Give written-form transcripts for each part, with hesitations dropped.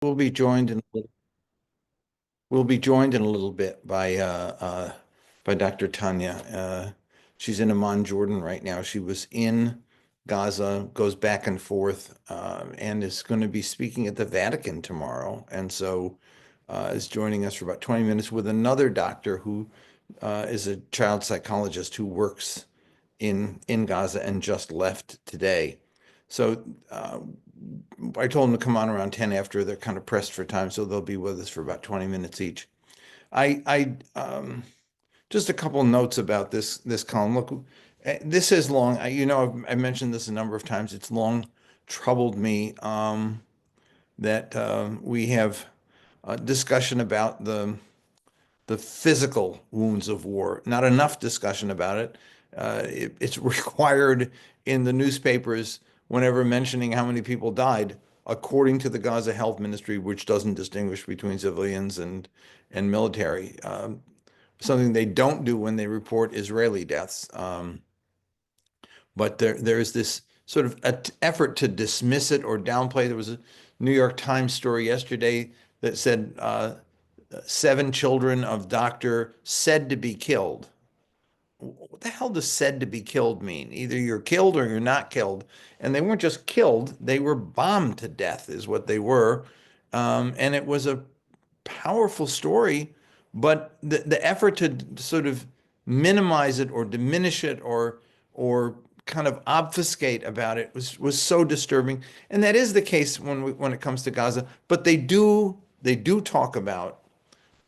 We'll be joined in we'll be joined in a little bit by Dr. Tanya. She's in Amman, Jordan right now. She was in Gaza, goes back and forth, and is going to be speaking at the Vatican tomorrow. And so is joining us for about 20 minutes with another doctor who is a child psychologist who works in Gaza and just left today. So I told them to come on around 10 after. They're kind of pressed for time, so they'll be with us for about 20 minutes each. I just a couple notes about this column. Look, this is long. I've mentioned this a number of times. It's long troubled me that we have a discussion about the physical wounds of war. Not enough discussion about it. It's required in the newspapers whenever mentioning how many people died, according to the Gaza Health Ministry, which doesn't distinguish between civilians and military. Something they don't do when they report Israeli deaths. But there's this sort of effort to dismiss it or downplay. There was a New York Times story yesterday that said 7 children of doctor said to be killed. What the hell does said to be killed mean? Either you're killed or you're not killed. And they weren't just killed, they were bombed to death, is what they were. And it was a powerful story, but the effort to sort of minimize it or diminish it or kind of obfuscate about it was so disturbing. And that is the case when it comes to Gaza. But they do talk about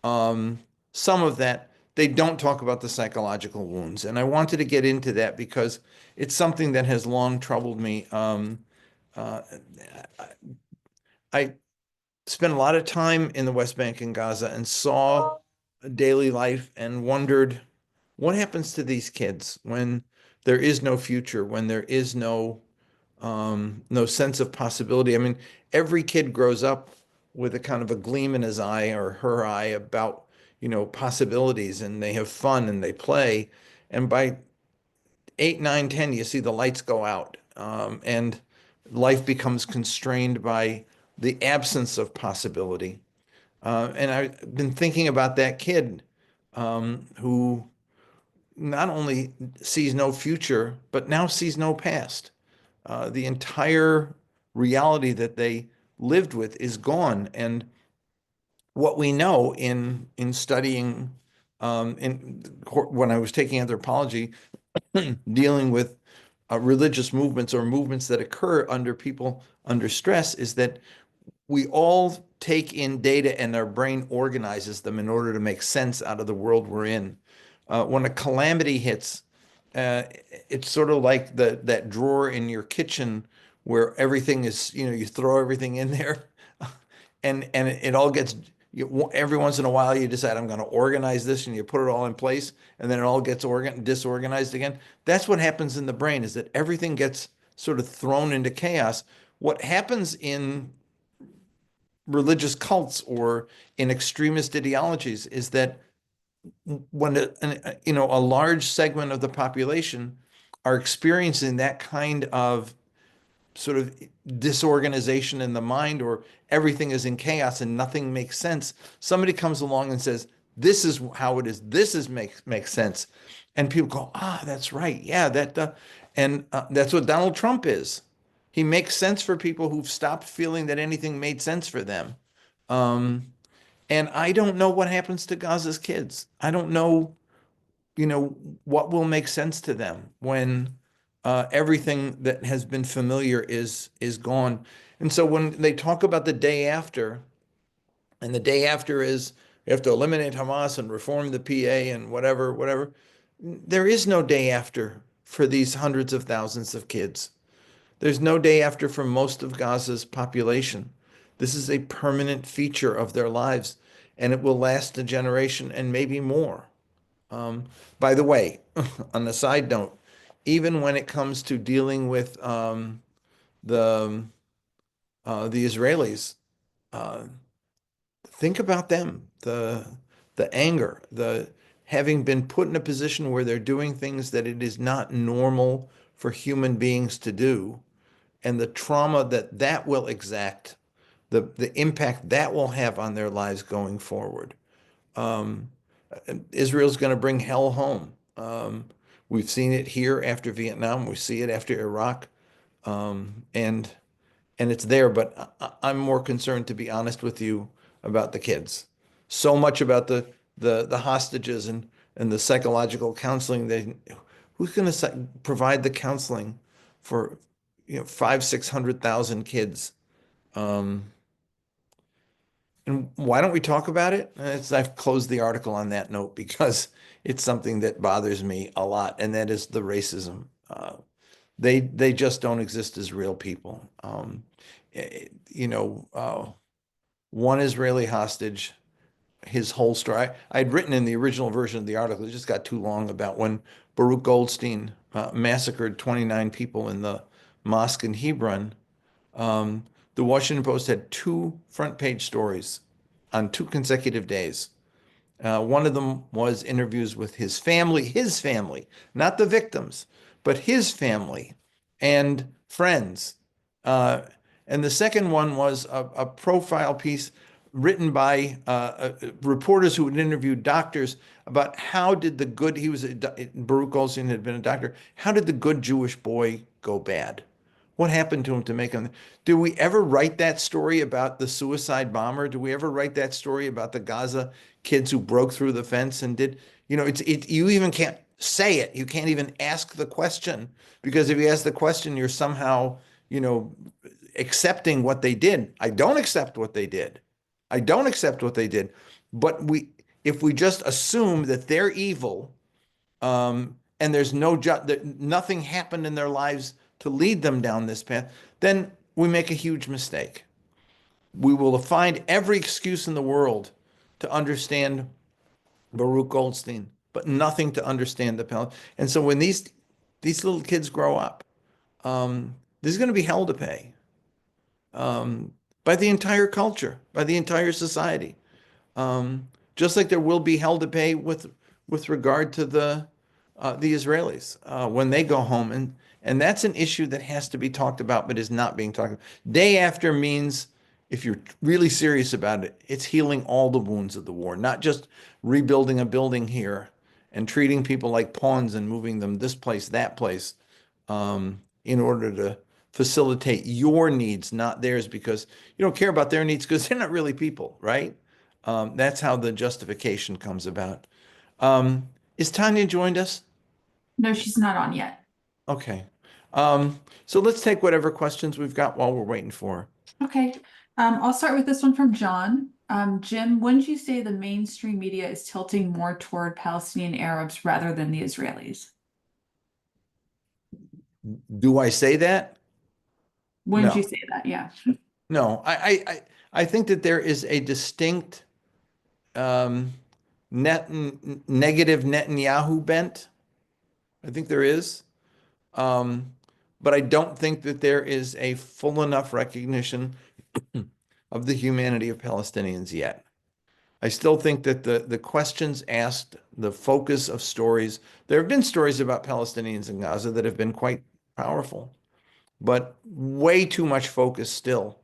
some of that. They don't talk about the psychological wounds. And I wanted to get into that because it's something that has long troubled me. Uh, I spent a lot of time in the West Bank and Gaza and saw daily life and wondered what happens to these kids when there is no future, when there is no sense of possibility. I mean, every kid grows up with a kind of a gleam in his eye or her eye about, possibilities, and they have fun and they play. And by 8, 9, 10, you see the lights go out, and life becomes constrained by the absence of possibility. And I've been thinking about that kid who not only sees no future, but now sees no past. The entire reality that they lived with is gone. And what we know in studying when I was taking anthropology, dealing with religious movements or movements that occur under people under stress, is that we all take in data and our brain organizes them in order to make sense out of the world we're in. When a calamity hits, uh, it's sort of like that drawer in your kitchen where everything is, you throw everything in there, and it all gets. Every once in a while, you decide I'm going to organize this, and you put it all in place, and then it all gets disorganized again. That's what happens in the brain, is that everything gets sort of thrown into chaos. What happens in religious cults or in extremist ideologies is that when a large segment of the population are experiencing that kind of sort of disorganization in the mind, or everything is in chaos and nothing makes sense, somebody comes along and says, this is how it is, this is makes sense, and people go, that's right, yeah, and that's what Donald Trump is. He makes sense for people who've stopped feeling that anything made sense for them. um, and I don't know what happens to Gaza's kids. I don't know, what will make sense to them when everything that has been familiar is gone. And so when they talk about the day after, and the day after is we have to eliminate Hamas and reform the PA and whatever, whatever, there is no day after for these hundreds of thousands of kids. There's no day after for most of Gaza's population. This is a permanent feature of their lives, and it will last a generation and maybe more. Um, by the way, on the side note, even when it comes to dealing with the the Israelis, uh, think about them, the anger, the having been put in a position where they're doing things that it is not normal for human beings to do, and the trauma that will exact the impact that will have on their lives going forward. Um, Israel's going to bring hell home. We've seen it here after Vietnam. We see it after Iraq, and it's there. But I'm more concerned, to be honest with you, about the kids. So much about the hostages and the psychological counseling. Who's going to provide the counseling for 500,000-600,000 kids? Um, and why don't we talk about it? I've closed the article on that note because it's something that bothers me a lot, and that is the racism. They just don't exist as real people. One Israeli hostage, his whole story. I'd written in the original version of the article, it just got too long, about when Baruch Goldstein massacred 29 people in the mosque in Hebron. Um, the Washington Post had two front page stories on two consecutive days. One of them was interviews with his family, not the victims, but his family and friends. Uh, and the second one was a profile piece written by reporters who had interviewed doctors about how did the good, Baruch Goldstein had been a doctor, how did the good Jewish boy go bad? What happened to him to make him? Do we ever write that story about the suicide bomber? Do we ever write that story about the Gaza kids who broke through the fence and you even can't say it. You can't even ask the question, because if you ask the question, you're somehow, you know, accepting what they did. I don't accept what they did. I don't accept what they did. But if we just assume that they're evil, and there's nothing happened in their lives to lead them down this path, then we make a huge mistake. We will find every excuse in the world to understand Baruch Goldstein, but nothing to understand the Palestinians. And so when these little kids grow up, there's going to be hell to pay, by the entire culture, by the entire society. Just like there will be hell to pay with regard to the Israelis when they go home, and that's an issue that has to be talked about, but is not being talked about. Day after means, if you're really serious about it, it's healing all the wounds of the war, not just rebuilding a building here and treating people like pawns and moving them this place, that place, in order to facilitate your needs, not theirs, because you don't care about their needs because they're not really people, right? That's how the justification comes about. Is Tanya joined us? No, she's not on yet. Okay. So let's take whatever questions we've got while we're waiting for her. Okay. I'll start with this one from John. Jim, wouldn't you say the mainstream media is tilting more toward Palestinian Arabs rather than the Israelis? Do I say that? Wouldn't you No. say that? Yeah. No. I think that there is a distinct um, negative Netanyahu bent. I think there is. Um, but I don't think that there is a full enough recognition of the humanity of Palestinians yet. I still think that the questions asked, the focus of stories, there have been stories about Palestinians in Gaza that have been quite powerful, but way too much focus still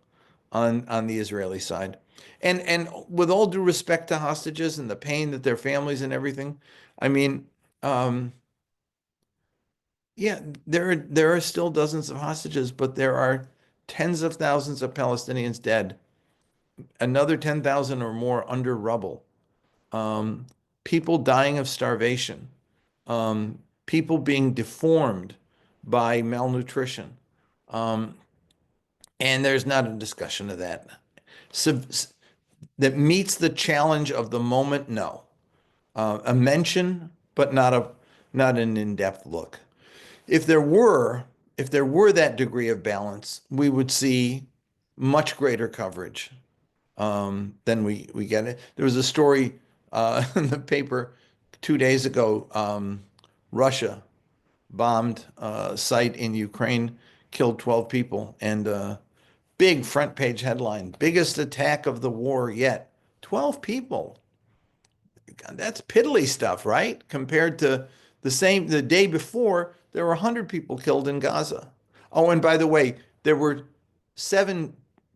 on the Israeli side. And with all due respect to hostages and the pain that their families and everything, I mean, yeah, there are still dozens of hostages, but there are tens of thousands of Palestinians dead, another 10,000 or more under rubble, um, people dying of starvation, people being deformed by malnutrition. Um, and there's not a discussion of that. So, that meets the challenge of the moment, no. A mention, but not an in-depth look. If there were, if there were that degree of balance, we would see much greater coverage than we get it. There was a story in the paper 2 days ago. Russia bombed a site in Ukraine, killed 12 people, and big front page headline, biggest attack of the war yet. 12 people. God, that's piddly stuff, right? Compared to the day before, there were 100 people killed in Gaza. Oh, and by the way, there were 7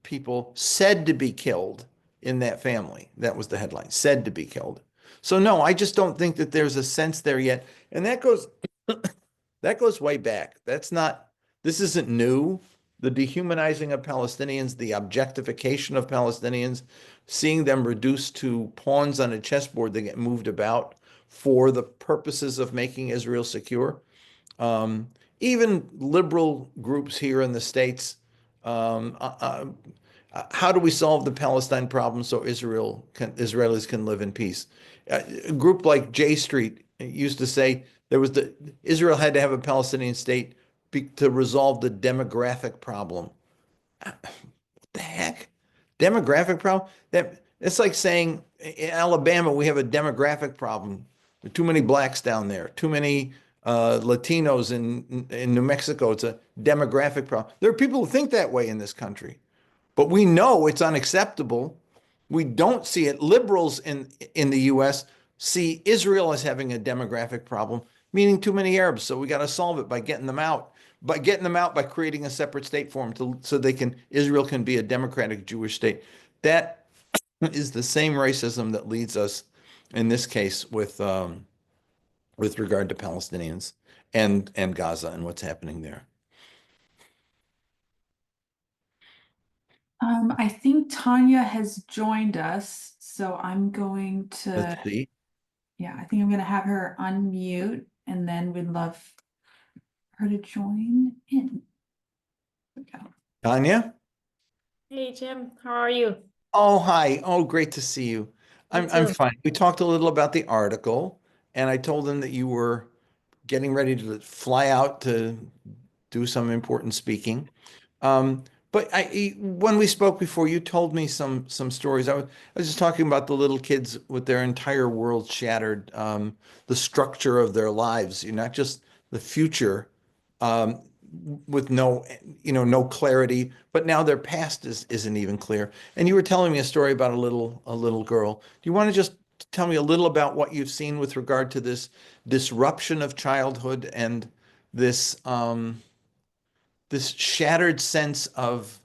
people said to be killed in that family. That was the headline, said to be killed. So no, I just don't think that there's a sense there yet. And that goes way back. This isn't new. The dehumanizing of Palestinians, the objectification of Palestinians, seeing them reduced to pawns on a chessboard that get moved about for the purposes of making Israel secure. Um, Even liberal groups here in the States, um, uh, how do we solve the Palestine problem so Israelis can live in peace? A group like J Street used to say Israel had to have a Palestinian state to resolve the demographic problem. What the heck? Demographic problem? It's like saying in Alabama we have a demographic problem. There are too many blacks down there, too many Latinos in New Mexico. It's a demographic problem. There are people who think that way in this country, but we know it's unacceptable. We don't see it. Liberals in the U.S. see Israel as having a demographic problem, meaning too many Arabs. So we got to solve it by getting them out, by creating a separate state for them so Israel can be a democratic Jewish state. That is the same racism that leads us in this case with regard to Palestinians and Gaza and what's happening there. I think Tanya has joined us, so I'm going to, Let's see. yeah, I think I'm going to have her unmute, and then we'd love her to join in. There we go. Tanya? Hey Jim, how are you? Oh, hi. Oh, great to see you. I'm too. fine. We talked a little about the article, and I told them that you were getting ready to fly out to do some important speaking. But when we spoke before, you told me some stories. I was just talking about the little kids with their entire world shattered, the structure of their lives, not just the future, um, with no clarity, but now their past isn't even clear. And you were telling me a story about a little girl. Do you want to just tell me a little about what you've seen with regard to this disruption of childhood and this shattered sense of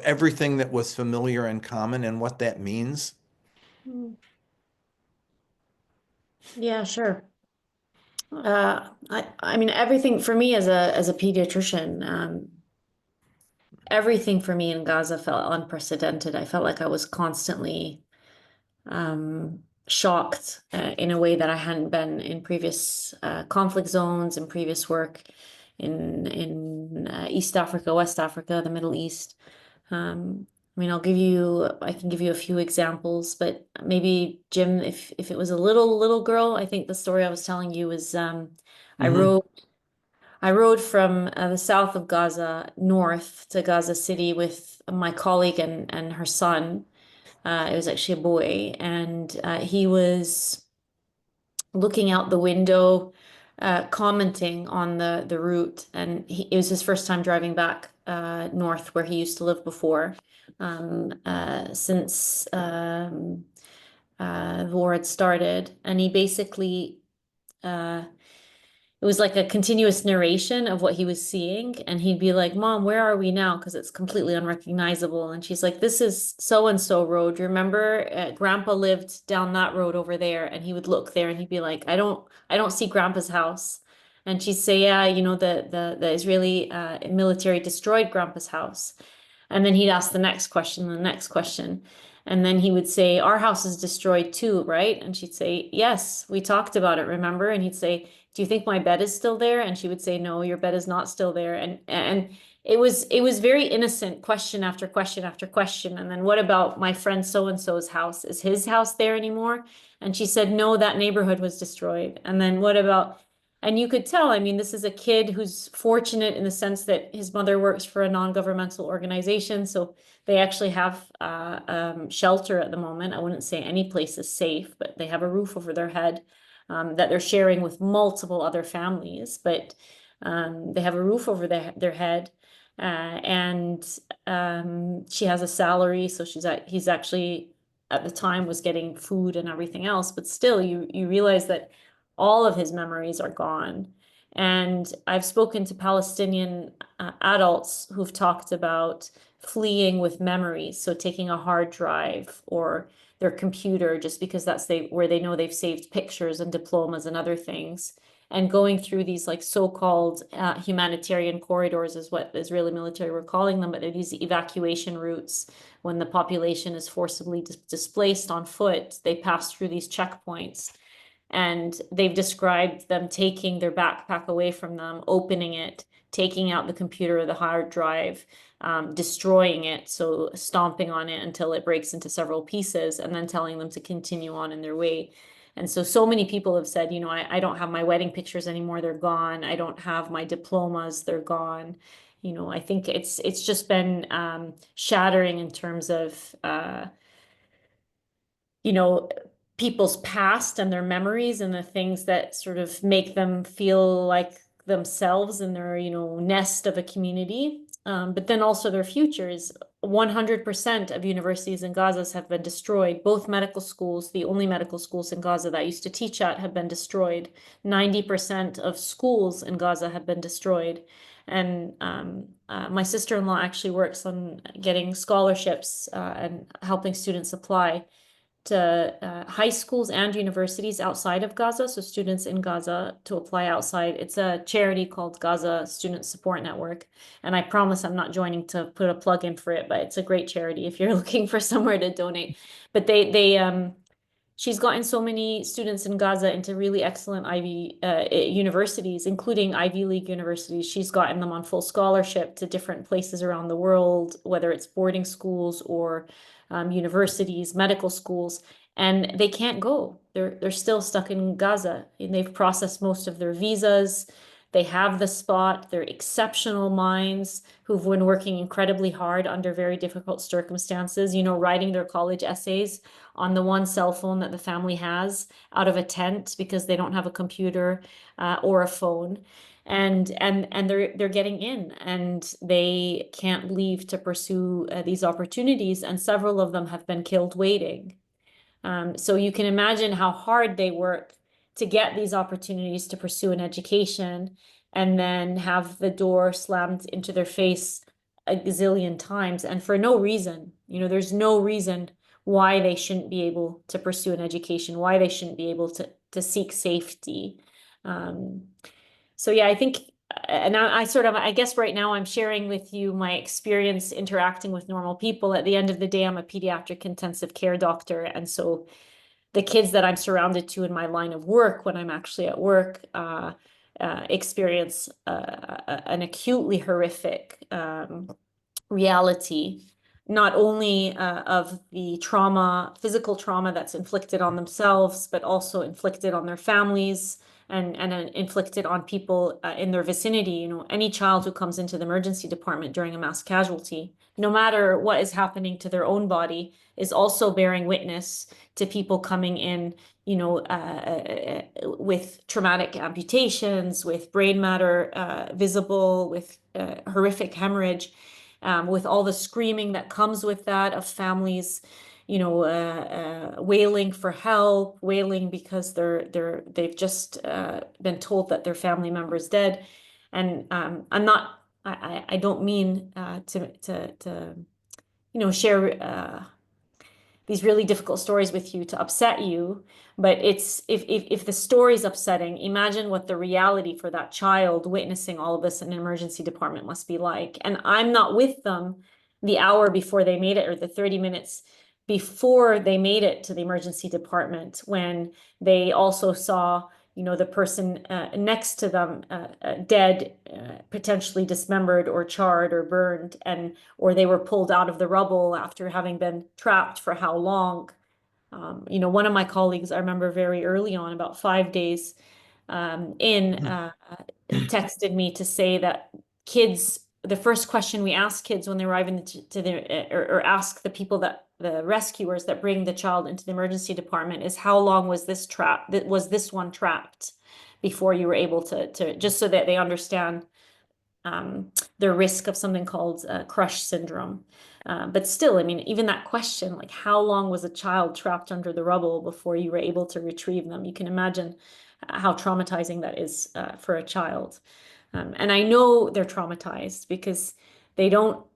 everything that was familiar and common and what that means? Mm. Yeah, sure. I mean everything for me as a pediatrician, everything for me in Gaza felt unprecedented. I felt like I was constantly shocked in a way that I hadn't been in previous conflict zones and previous work in East Africa, West Africa, the Middle East. I mean, I can give you a few examples, but maybe Jim, if it was a little girl, I think the story I was telling you was I Hmm. rode I rode from the south of Gaza north to Gaza City with my colleague and her son. It was actually a boy, and he was looking out the window, commenting on the route. And it was his first time driving back north where he used to live before, since the war had started. And he basically uh, it was like a continuous narration of what he was seeing. And he'd be like, Mom, where are we now? Because it's completely unrecognizable. And she's like, this is so and so road. Remember, Grandpa lived down that road over there. And he would look there and he'd be like, I don't see Grandpa's house. And she'd say, yeah, the Israeli military destroyed Grandpa's house. And then he'd ask the next question, the next question. And then he would say, our house is destroyed too, right? And she'd say, yes, we talked about it, remember? And he'd say, do you think my bed is still there? And she would say, no, your bed is not still there. And it was very innocent, question after question after question. And then what about my friend so-and-so's house? Is his house there anymore? And she said, no, that neighborhood was destroyed. And then what about, and you could tell, I mean, this is a kid who's fortunate in the sense that his mother works for a non-governmental organization. So they actually have shelter at the moment. I wouldn't say any place is safe, but they have a roof over their head that they're sharing with multiple other families. But they have a roof over their head. And she has a salary. So he's actually at the time was getting food and everything else. But still, you realize that all of his memories are gone. And I've spoken to Palestinian adults who've talked about fleeing with memories. So taking a hard drive or their computer, just because that's where they know they've saved pictures and diplomas and other things, and going through these like so-called humanitarian corridors is what the Israeli military were calling them, but they're these evacuation routes. When the population is forcibly displaced on foot, they pass through these checkpoints. And they've described them taking their backpack away from them, opening it, taking out the computer or the hard drive, destroying it, so stomping on it until it breaks into several pieces, and then telling them to continue on in their way. And so many people have said, you know, I don't have my wedding pictures anymore, they're gone. I don't have my diplomas, they're gone. You know, I think it's just been shattering in terms of you know, people's past and their memories and the things that sort of make them feel like themselves in their, you know, nest of a community. But then also their futures. 100% of universities in Gaza have been destroyed. Both medical schools, the only medical schools in Gaza that I used to teach at, have been destroyed. 90% of schools in Gaza have been destroyed. And my sister-in-law actually works on getting scholarships and helping students apply to high schools and universities outside of Gaza, so students in Gaza to apply outside. It's a charity called Gaza Student Support Network, and I promise I'm not joining to put a plug in for it, but it's a great charity if you're looking for somewhere to donate. But she's gotten so many students in Gaza into really excellent Ivy universities, including Ivy League universities. She's gotten them on full scholarship to different places around the world, whether it's boarding schools or universities, medical schools, and they can't go. They're still stuck in Gaza, and they've processed most of their visas. They have the spot. They're exceptional minds who've been working incredibly hard under very difficult circumstances, you know, writing their college essays on the one cell phone that the family has out of a tent because they don't have a computer or a phone. And they're getting in, and they can't leave to pursue these opportunities, and several of them have been killed waiting. So you can imagine how hard they work to get these opportunities to pursue an education, and then have the door slammed into their face a gazillion times, and for no reason. You know, there's no reason why they shouldn't be able to pursue an education, why they shouldn't be able to seek safety. So yeah, I think, and I guess right now I'm sharing with you my experience interacting with normal people. At the end of the day, I'm a pediatric intensive care doctor. And so the kids that I'm surrounded to in my line of work, when I'm actually at work, experience an acutely horrific reality, not only of the trauma, physical trauma that's inflicted on themselves, but also inflicted on their families and inflicted on people in their vicinity. You know, any child who comes into the emergency department during a mass casualty, no matter what is happening to their own body, is also bearing witness to people coming in, you know, with traumatic amputations, with brain matter visible, with horrific hemorrhage. With all the screaming that comes with that, of families, you know, wailing for help, wailing because they've just been told that their family member is dead. And I don't mean to you know, share these really difficult stories with you to upset you, but it's if the story's upsetting, imagine what the reality for that child witnessing all of this in an emergency department must be like. And I'm not with them the hour before they made it, or the 30 minutes before they made it to the emergency department, when they also saw, you know, the person next to them dead, potentially dismembered or charred or burned, or they were pulled out of the rubble after having been trapped for how long. You know, one of my colleagues, I remember very early on, about 5 days texted me to say that kids, the first question we ask kids when they arrive or ask the people the rescuers that bring the child into the emergency department is, how long was this one trapped before you were able to just so that they understand the risk of something called crush syndrome. But still, I mean, even that question, like, how long was a child trapped under the rubble before you were able to retrieve them? You can imagine how traumatizing that is for a child. And I know they're traumatized because they don't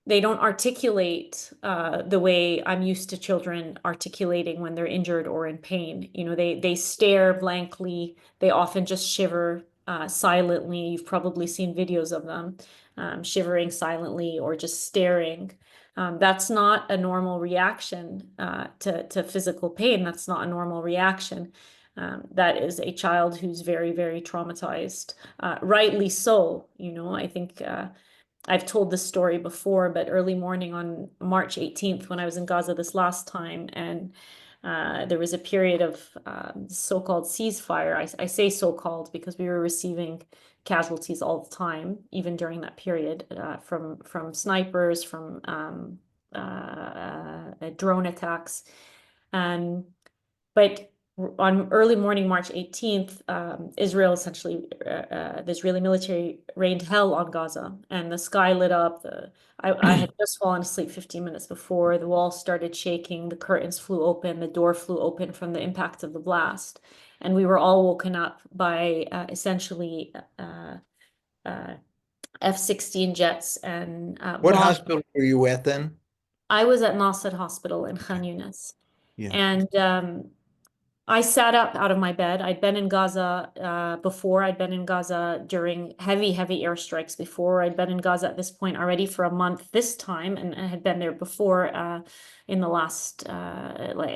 they don't articulate the way I'm used to children articulating when they're injured or in pain. You know, they stare blankly. They often just shiver silently. You've probably seen videos of them shivering silently or just staring. That's not a normal reaction to physical pain. That's not a normal reaction. That is a child who's very, very traumatized. Rightly so. You know, I think I've told this story before, but early morning on March 18th, when I was in Gaza this last time, and there was a period of so-called ceasefire. I say so-called because we were receiving casualties all the time, even during that period, from snipers, from drone attacks. But on early morning, March 18th, Israel essentially, the Israeli military rained hell on Gaza, and the sky lit up. I had just fallen asleep 15 minutes before. The walls started shaking, the curtains flew open, the door flew open from the impact of the blast. And we were all woken up by essentially F-16 jets and What bomb. hospital were you at then? I was at Nasser Hospital in Khan Yunis. Yeah. And I sat up out of my bed. I'd been in Gaza before. I'd been in Gaza during heavy, heavy airstrikes before. I'd been in Gaza at this point already for a month this time, and I had been there before in the last,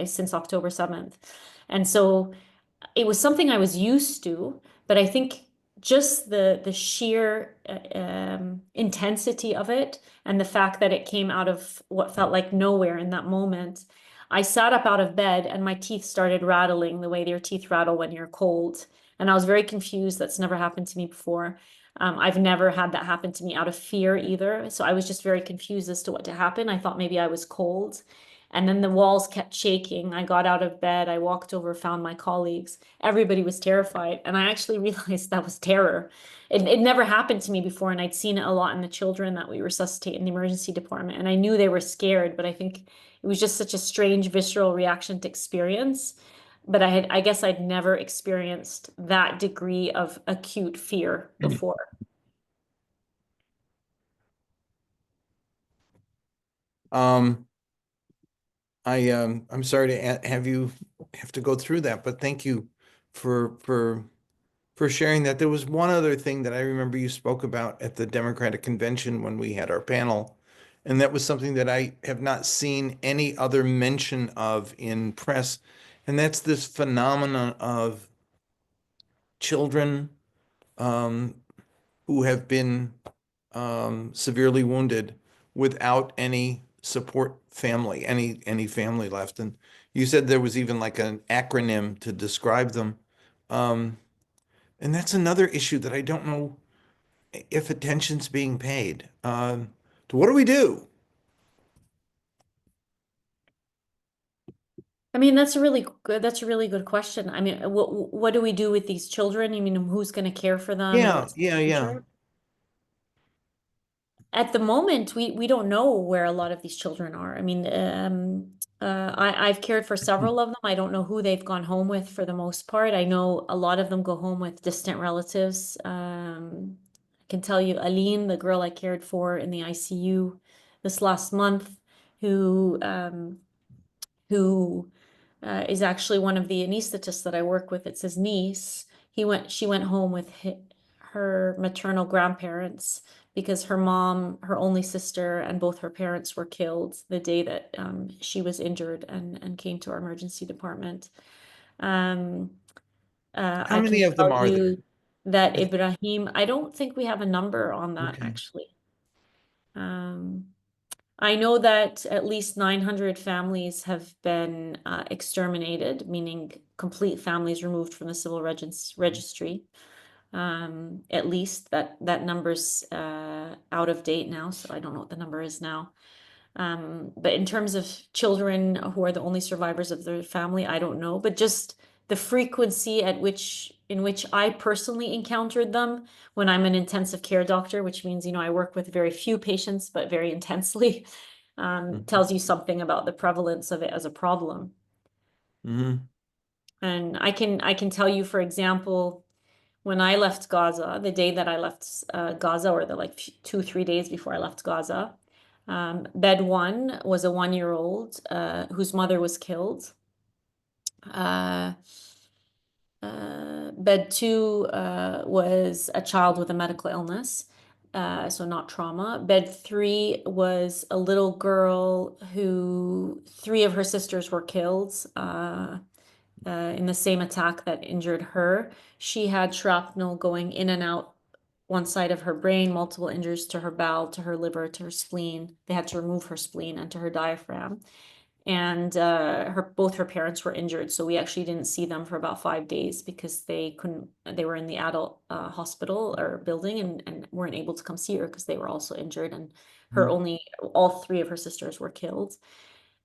since October 7th. And so it was something I was used to, but I think just the sheer intensity of it and the fact that it came out of what felt like nowhere in that moment. I sat up out of bed and my teeth started rattling the way your teeth rattle when you're cold. And I was very confused. That's never happened to me before. I've never had that happen to me out of fear either. So I was just very confused as to what to happen. I thought maybe I was cold. And then the walls kept shaking. I got out of bed. I walked over, found my colleagues. Everybody was terrified. And I actually realized that was terror. It never happened to me before. And I'd seen it a lot in the children that we resuscitate in the emergency department. And I knew they were scared, but I think it was just such a strange visceral reaction to experience. But I guess I'd never experienced that degree of acute fear before. I'm sorry to have you have to go through that, but thank you for sharing that. There was one other thing that I remember you spoke about at the Democratic Convention when we had our panel, and that was something that I have not seen any other mention of in press, and that's this phenomenon of children who have been severely wounded without any support family, any family left. And you said there was even like an acronym to describe them. And that's another issue that I don't know if attention's being paid. So what do we do? I mean, that's a really good question. I mean, what do we do with these children? I mean, who's going to care for them and Yeah, what's the yeah, yeah. future? At the moment, we don't know where a lot of these children are. I mean, I've cared for several of them. I don't know who they've gone home with for the most part. I know a lot of them go home with distant relatives. I can tell you, Aline, the girl I cared for in the ICU this last month, who is actually one of the anesthetists that I work with. It's his niece. She went home with her maternal grandparents because her mom, her only sister, and both her parents were killed the day that she was injured and came to our emergency department. How I can many of them tell are there? you that Ibrahim, I don't think we have a number on that Okay. actually. I know that at least 900 families have been exterminated, meaning complete families removed from the civil registry. At least that number's out of date now, so I don't know what the number is now. But in terms of children who are the only survivors of their family, I don't know. But just the frequency in which I personally encountered them when I'm an intensive care doctor, which means, I work with very few patients, but very intensely, tells you something about the prevalence of it as a problem. Mm-hmm. And I can tell you, for example, when I left Gaza, the day that I left Gaza, or the 2-3 days before I left Gaza, Bed 1 was a 1-year-old whose mother was killed. Uh, Bed 2 was a child with a medical illness, so not trauma. Bed 3 was a little girl who 3 of her sisters were killed in the same attack that injured her. She had shrapnel going in and out one side of her brain, multiple injuries to her bowel, to her liver, to her spleen. They had to remove her spleen and to her diaphragm. And both her parents were injured, so we actually didn't see them for about 5 days because they were in the adult hospital or building and weren't able to come see her because they were also injured, and all 3 of her sisters were killed.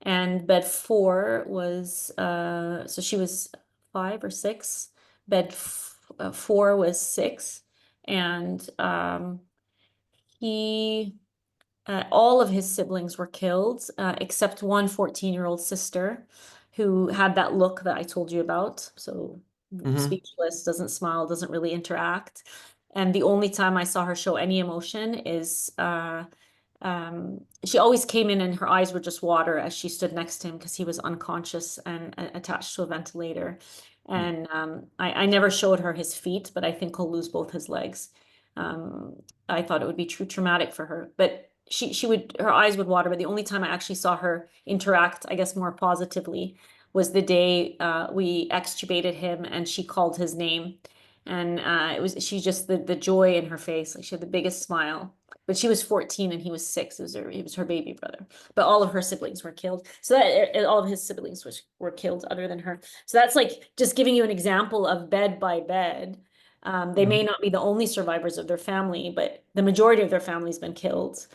And bed 4 was so she was 5 or 6. Bed 4 was 6, and he all of his siblings were killed, except one 14-year-old sister who had that look that I told you about. So speechless, doesn't smile, doesn't really interact. And the only time I saw her show any emotion is she always came in and her eyes were just water as she stood next to him because he was unconscious and attached to a ventilator. And I never showed her his feet, but I think he'll lose both his legs. I thought it would be too traumatic for her, but her eyes would water. But the only time I actually saw her interact, I guess more positively, was the day we extubated him and she called his name. And she just, the joy in her face, like she had the biggest smile. But she was 14 and he was 6. He was her baby brother. But all of her siblings were killed. So all of his siblings were killed other than her. So that's like just giving you an example of bed by bed. They may not be the only survivors of their family, but the majority of their family's been killed.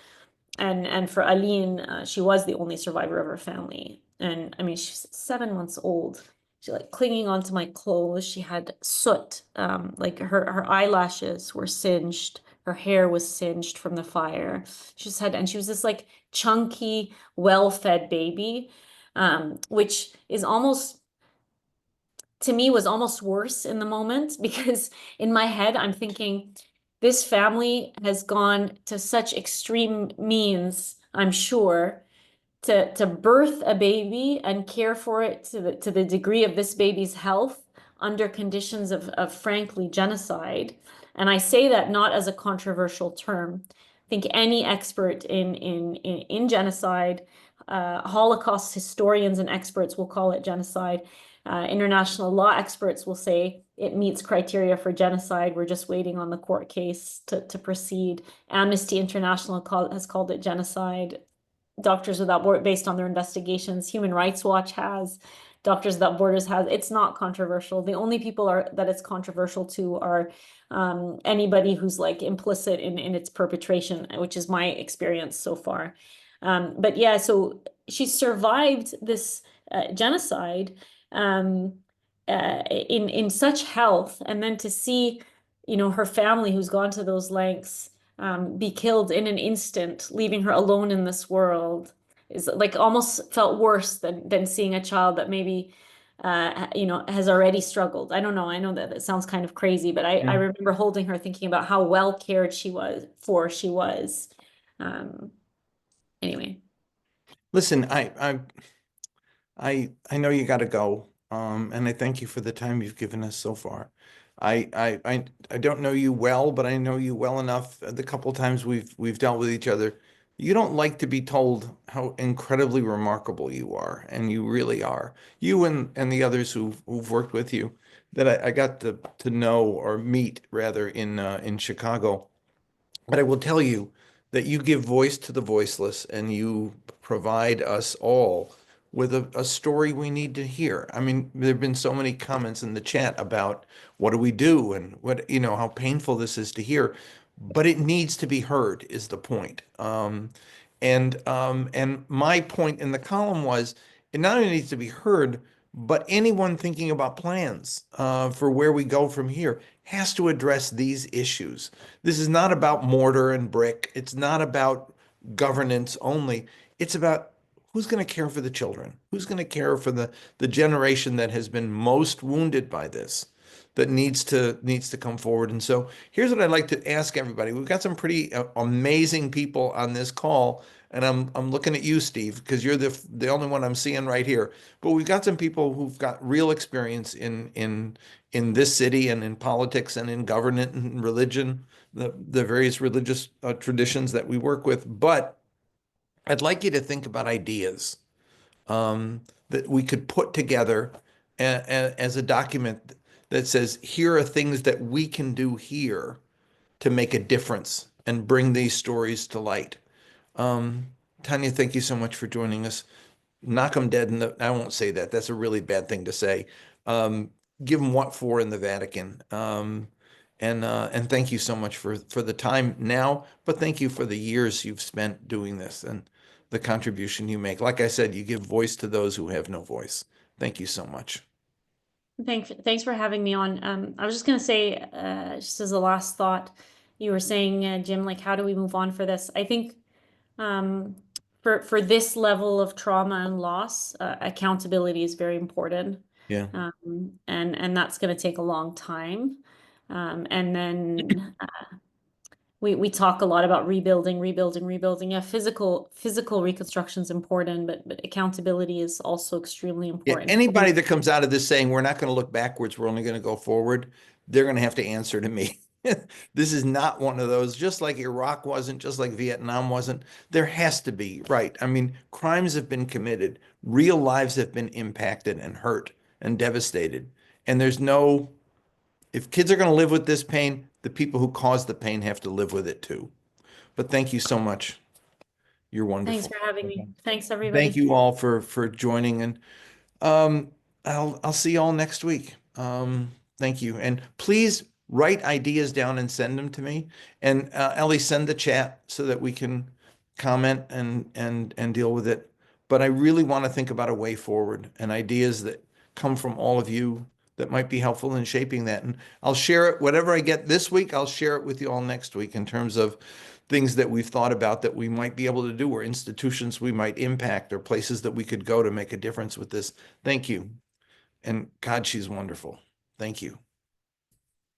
And for Aline, she was the only survivor of her family. And I mean, she's 7 months old. She like clinging onto my clothes. She had soot, like her eyelashes were singed. Her hair was singed from the fire. And she was this like chunky, well-fed baby, which is almost, to me, was almost worse in the moment because in my head, I'm thinking, this family has gone to such extreme means, I'm sure, to birth a baby and care for it to the degree of this baby's health under conditions of frankly genocide. And I say that not as a controversial term. I think any expert in genocide, Holocaust historians and experts will call it genocide. International law experts will say it meets criteria for genocide. We're just waiting on the court case to proceed. Amnesty International has called it genocide. Doctors Without Borders, based on their investigations, Human Rights Watch has, Doctors Without Borders has. It's not controversial. The only people that it's controversial to are anybody who's like implicit in its perpetration, which is my experience so far. But yeah, so she survived this genocide in such health, and then to see, her family who's gone to those lengths be killed in an instant, leaving her alone in this world, is like almost felt worse than seeing a child that maybe has already struggled. I don't know. I know that it sounds kind of crazy, but I remember holding her, thinking about how well cared she was. Anyway. Listen, I know you got to go, and I thank you for the time you've given us so far. I don't know you well, but I know you well enough. The couple times we've dealt with each other, you don't like to be told how incredibly remarkable you are, and you really are. You and the others who've worked with you that I got to know or meet rather in Chicago. But I will tell you that you give voice to the voiceless and you provide us all with a story we need to hear. I mean, there have been so many comments in the chat about what do we do and how painful this is to hear, but it needs to be heard is the point. And my point in the column was it not only needs to be heard, but anyone thinking about plans for where we go from here has to address these issues. This is not about mortar and brick. It's not about governance only. It's about who's going to care for the children, who's going to care for the generation that has been most wounded by this. that needs to come forward. And so here's what I'd like to ask everybody. We've got some pretty amazing people on this call, and I'm looking at you, Steve, because you're the only one I'm seeing right here. But we've got some people who've got real experience in this city and in politics and in government and religion, the various religious traditions that we work with. But I'd like you to think about ideas that we could put together as a document that says, here are things that we can do here to make a difference and bring these stories to light. Tanya, thank you so much for joining us. Knock them dead I won't say that. That's a really bad thing to say. Give them what for in the Vatican. And thank you so much for the time now, but thank you for the years you've spent doing this and the contribution you make. Like I said, you give voice to those who have no voice. Thank you so much. Thanks for having me on. I was just gonna say, just as a last thought, you were saying, Jim, like, how do we move on for this? I think for this level of trauma and loss, accountability is very important. Yeah. And that's gonna take a long time. And then we talk a lot about rebuilding. Yeah, physical reconstruction is important, but accountability is also extremely Yeah, important. anybody that comes out of this saying we're not going to look backwards, we're only going to go forward, they're going to have to answer to me. This is not one of those, just like Iraq wasn't, just like Vietnam wasn't. There has to be, right? I mean, crimes have been committed, real lives have been impacted and hurt and devastated. And if kids are going to live with this pain, the people who caused the pain have to live with it too. But thank you so much. You're Thanks wonderful. for having me. Thanks, Thank everybody. you all for joining, and I'll see you all next week. Thank you. And please write ideas down and send them to me. And Ellie, send the chat so that we can comment and deal with it. But I really want to think about a way forward and ideas that come from all of you that might be helpful in shaping that. And I'll share it, whatever I get this week, I'll share it with you all next week in terms of things that we've thought about that we might be able to do, or institutions we might impact, or places that we could go to make a difference with this. Thank you. And God, she's wonderful. Thank you.